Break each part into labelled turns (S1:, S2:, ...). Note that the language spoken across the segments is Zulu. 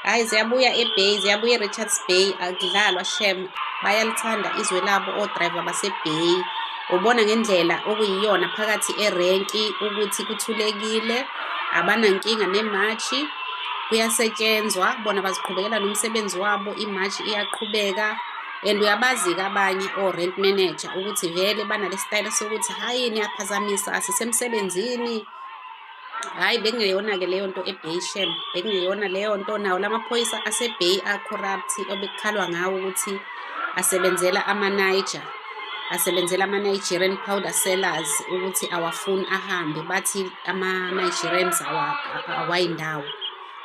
S1: Hhayi ziyabuya eBay, ziyabuya eRichards Bay, akudlalwa shem. Bayalithanda izwe labo o-driver baseBay. Ubona ngendlela okuyiyona phakathi erenki ukuthi kuthulekile, abanankinga nemashi, kuyasetshenzwa, bona baziqhubekela nomsebenzi wabo, imashi iyaqhubeka. And uyabazi-ke abanye o-rent manager ukuthi vele banale sitayela sokuthi hhayi niyaphazamisa, asisemsebenzini. Hhayi bekungeyona-ke leyo nto eBay shem, bekungeyona leyo nto. Nawo lamaphoyisa aseBay a-corrupt obekukhalwa ngawo ukuthi asebenzela ama-Niger, asebenzela ama-Nigerian powder sellers ukuthi awafuni ahambe. Bathi ama-Nigerians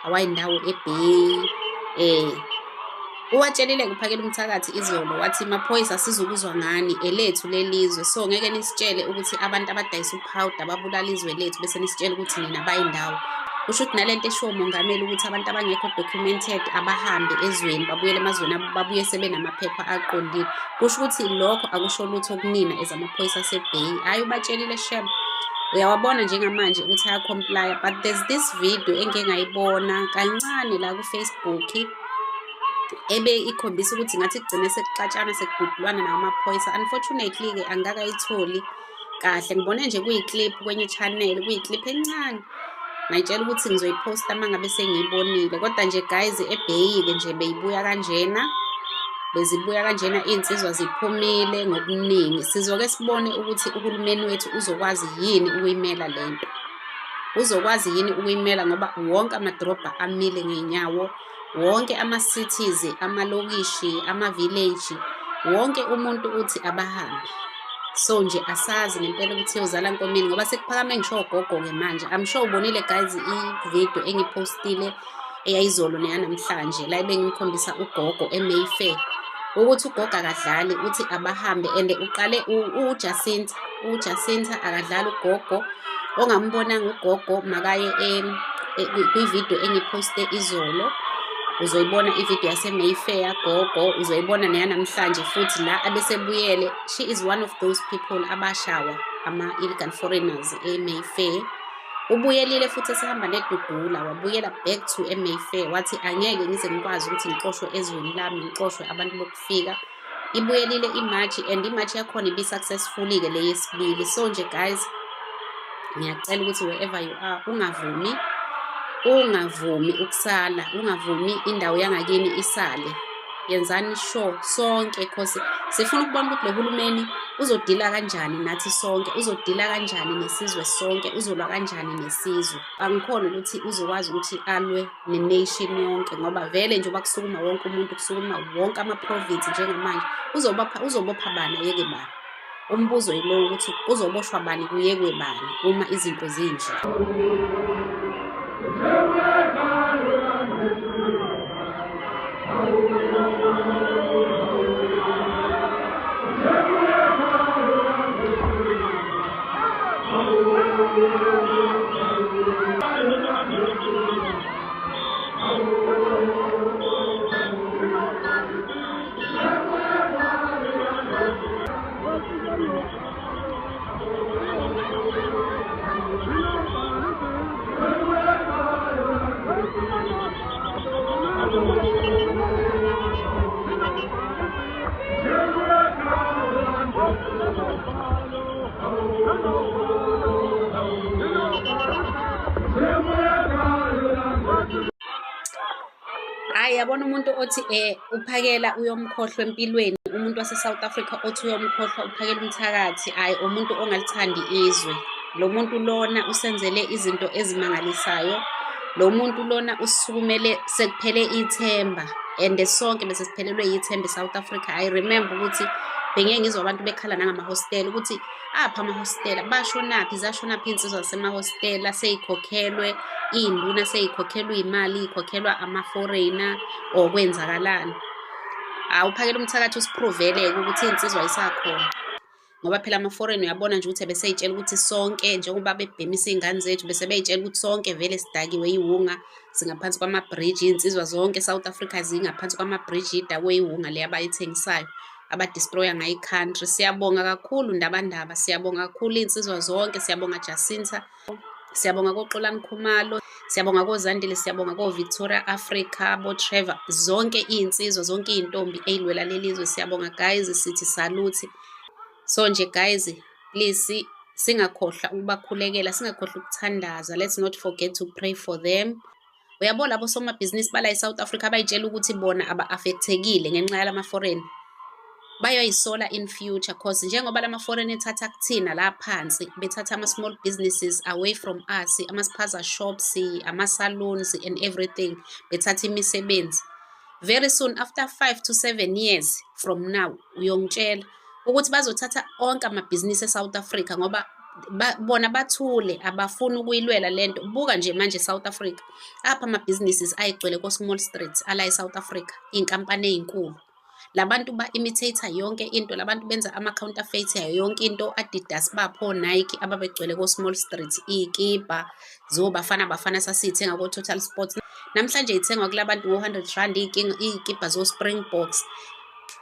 S1: awayindawo eBay. Uwatshelile kuphakela umthakathi izolo wathi maphoyisa sizokuzwa ngani, elethu lelizwe, so ngeke nisitshele ukuthi abantu abadayisa upowder babulala izwe lethu bese nisitshele ukuthi nina bayindawo. Kusho ukuthi nalento eshiwo umongameli ukuthi abantu abangekho documented abahambe ezweni, babuyele emazweni abo, babuye sebenamaphepha aqondile. Kusho ukuthi lokho akusho lutho kunina ezamaphoyisa aseBay. Hhayi ubatshelile shem. Uyawabona njengamanje ukuthi aya-comply, but there's this video engike ngayibona kancane la ku-Facebook ebe ikhombisa ukuthi ngathi kugcine sekuxatshana sekududulwana namaphoyisa. Unfortunately-ke angikakayitholi kahle, ngibone nje kuyi-clip kwenye channel, kuyi-clip encane. Ngayitshela ukuthi ngizoyiposta uma ngabe sengiyibonile. Kodwa nje guys eBay-ke nje beyibuya kanjena, bezibuya kanjena iy'nsizwa ziphumile ngobuningi. Sizoke sibone ukuthi uhulumeni wethu uzokwazi yini ukuyimela lento, uzokwazi yini ukuyimela, ngoba wonke amadrobha amile ngey'nyawo, wonke ama-cities, amalokishi, ama-village, wonke umuntu uthi abahambe. So nje asazi ngempela ukuthi yozala nkomeni, ngoba sekuphakame ngisho ugogo-ke manje. I'm sure ubonile guys i-video engipostile eyayizolo neyanamhlanje la ebengimkhombisa ugogo eMayfair ukuthi ugogo akadlali, uthi abahambe. And uqale uJacinta akadlali ugogo. Ongambonanga ugogo makaye kwi-video engiposte izolo, uzoyibona ivideo yaseMayfair gogo, uzoyibona neyanamhlanje futhi la abesebuyele. She is one of those people abashawa ama-illegal foreigners eMayfair. Ubuyelile futhi esehamba nedudula, wabuyela back to eMayfair wathi angeke ngize ngikwazi ukuthi ngiqoshwe ezweni lami, ngiqoshwe abantu bokufika. Ibuyelile imashi, and imashi yakhona ibi-successful-ke le yesibili. So nje guys ngiyacela ukuthi wherever you are ungavumi ukusala, ungavumi indawo yangakini isale. Yenzani sure sonke, cause sifuna ukubona ukuthi lo hulumeni uzodila kanjani nathi sonke, uzodila kanjani nesizwe sonke, uzolwa kanjani nesizwe. Angikhona ukuthi uzokwazi ukuthi alwe ne-nation yonke, ngoba vele njengoba kusukuma wonke umuntu, kusukuma wonke ama-province njengamanje, uzobopha bani ayeke bani. Umbuzo yilo ukuthi uzoboshwa bani kuyekwe bani uma izinto zinje. Hhayi yabona umuntu othi uphakela uyomkhohlwa empilweni, umuntu wase-South Africa othi uyomkhohlwa uphakela umthakathi, hhayi umuntu ongalithandi izwe. Lo muntu lona usenzele izinto ezimangalisayo, lo muntu lona usisukumele sekuphele ithemba, and sonke bese siphelelwe yithemba eSouth Africa. I remember ukuthi bengeke ngizwa abantu bekhala nangamahostela ukuthi apha amahostela bashonaphi, zashonaphi iy'nsizwa zasemahostela, seyikhokhelwe iy'nduna, seyikhokhelwe iy'mali, yikhokhelwa ama-foreigner or kwenzakalani. Uphakela umthakathi usipruvele-ke ukuthi iy'nsizwa ayisakhona, ngoba phela ama-foreigner uyabona nje ukuthi besey'tshela ukuthi sonke njengoba bebhemisa iy'ngane zethu bese bey'tshela ukuthi sonke vele sidakiwe iwunga, singaphansi kwamabhriji. Iy'nsizwa zonke e-South Africa zingaphansi kwamabhriji, idakwe iwunga le abayithengisayo, abadistroya ngayo i-country. Siyabonga kakhulu Ndabandaba, siyabonga kakhulu iy'nsizwa zonke, siyabonga Jacinta, siyabonga koXolani Khumalo, Siyabonga koZandile, siyabonga koVictoria Africa, boTrevor, zonke iy'nsizwa, zonke iy'ntombi ey'lwela lelizwe. Siyabonga guys, sithi saluthi. So nje guys, please singakhohlwa ukubakhulekela, singakhohlwa ukuthandaza. Let's not forget to pray for them. Uyabo labo somabhizinisi bala eSouth Africa bayitshela ukuthi bona aba-affectekile ngenxa yalama-foreign. Bayayisola in future cause njengoba lama-foreign ethatha kuthina la phansi, bethatha ama-small businesses away from us, ama-spaza shops, ama-salons and everything, bethatha imisebenzi. Very soon, after 5 to 7 years from now, uyongitshela ukuthi bazothatha onke amabhizinisi eSouth Africa ngoba bona bathule, abafuni ukuyilwela lento. Buka nje manje eSouth Africa, apha ama-businesses ayigcwele ko-Small Street ala eSouth Africa, iy'nkampani ey'nkulu. Labantu ba-imitate yonke into, labantu benza ama-counterfeit yayo yonke into. Adidas bapho, Nike ababegcwele ko-Small Street, iy'kipa bafana sasiy'thenga ko-Total Sports. Namhlanje ithengwa kulabantu ngo-R100 iy'kipa zo-Springboks.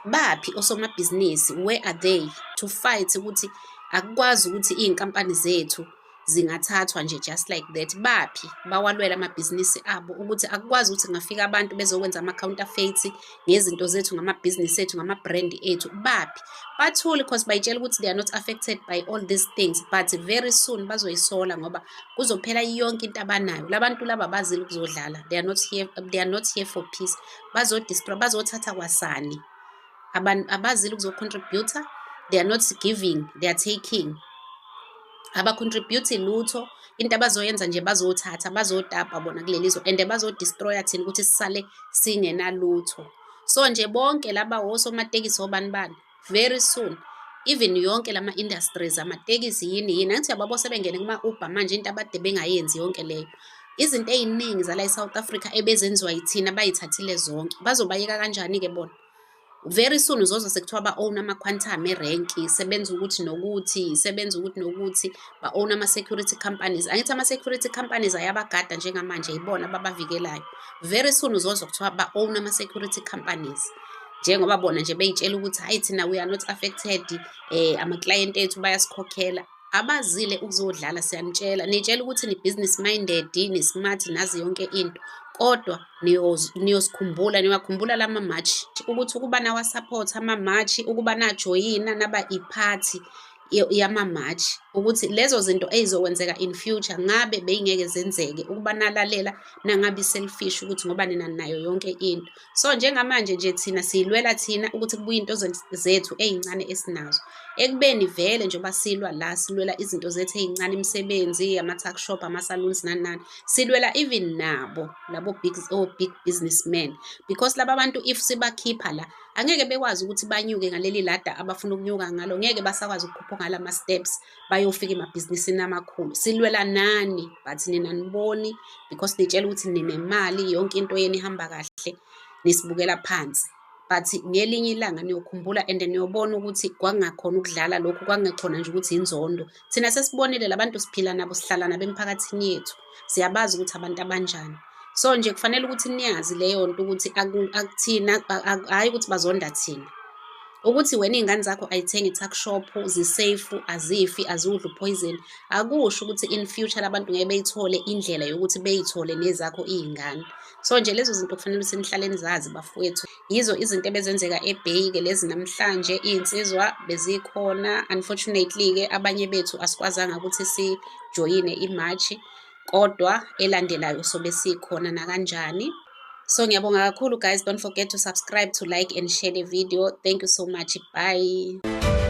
S1: Baphi osomabhizinisi? Where are they to fight ukuthi akukwazi ukuthi iy'nkampani zethu zingathathwa nje just like that? Baphi bawalwela amabhizinisi abo ukuthi akukwazi ukuthi kungafika abantu bezokwenza ama-counterfeit ngezinto zethu, ngamabhizinisi ethu, ngama-brand ethu? Baphi? Bathule because bayitshela ukuthi they are not affected by all these things, but very soon bazoyisola ngoba kuzophela yonke into abanayo. Labantu laba bazile ukuzodlala, they are not here for peace. Bazodestroy, bazothatha kwasani. Abazile ukuzocontributor, they are not giving, they are taking. Abacontribute lutho, into abazoyenza nje bazothatha, bazotapa bona kulelizwe and bazodestroya thina ukuthi sisale singenalutho. So nje bonke laba osomatekisi obani very soon, even yonke lama industries, amatekisi yini angithi yababo sebengene kuma-Uber manje, into abade bengayenzi yonke leyo. Izinto ey'ningi zala eSouth Africa ebezenziwa yithina bayithathile zonke. Bazobayeka kanjani-ke bona? Very soon uzozwa sekuthiwa ba-own ama-Quantum erenki, sebenza ukuthi nokuthi, ba-own ama-security companies. Angithi ama-security companies ayabagada njengamanje, yibona ababavikelayo. Very soon uzozwa kuthiwa ba-own ama-security companies, njengoba bona nje beyitshela ukuthi hayi thina we are not affected, ama-client ethu bayasikhokhela. Abazile ukuzodlala, siyanitshela, nitshela ukuthi ni-business minded, ni-smart, nazi yonke into, kodwa niyakhumbula lama-march ukuthi ukuba nawa-support ama-march, ukuba najoyina naba iphathi yama-march, ukuthi lezo zinto ey'zokwenzeka in future ngabe bey'ngeke zenzeke, ukuba nalalela nangabi selfish ukuthi ngoba nina nayo yonke into. So njengamanje nje thina siyilwela thina ukuthi kubuye into zethu ey'ncane esinazo, ekubeni vele njengoba silwa la, silwela izinto zethu ey'ncane, imisebenzi, ama-tuck shop, ama-salons nani, silwela even nabo labo big businessmen, because laba bantu if sibakhipha la angeke bekwazi ukuthi banyuke ngaleli lada abafuna ukunyuka ngalo, ngeke basakwazi ukukhupha ngala ma-steps bayofika emabhizinisini amakhulu. Silwela nani, but nina niboni because nitshela ukuthi ninemali, yonke into yenu ihamba kahle, nisibukela phansi. But ngelinye ilanga niyokhumbula and niyobona ukuthi kwangakhona ukudlala lokhu, kwangekhona nje ukuthi inzondo. Thina sesibonile labantu siphila nabo, sihlala nabo emphakathini yethu, siyabazi ukuthi abantu abanjani. So nje kufanele ukuthi niyazi leyo nto ukuthi akuthina, hayi ukuthi bazonda thina, ukuthi wena iy'ngane zakho ayithengi i-tuck shop, zisafe, azifi, azudli poison, akusho ukuthi in future labantu ngeke beyithole indlela yokuthi beyithole nezakho iy'ngane. So nje lezo zinto kufanele ukuthi nihlale nizazi bafowethu. Yizo izinto ebezenzeka eBay-ke lezi namhlanje, iy'nsizwa bezikhona. Unfortunately-ke abanye bethu asikwazanga ukuthi sijoyine i-march, kodwa elandelayo sobe sikhona nakanjani. So ngiyabonga kakhulu guys, don't forget to subscribe, to like and share the video. Thank you so much. Bye.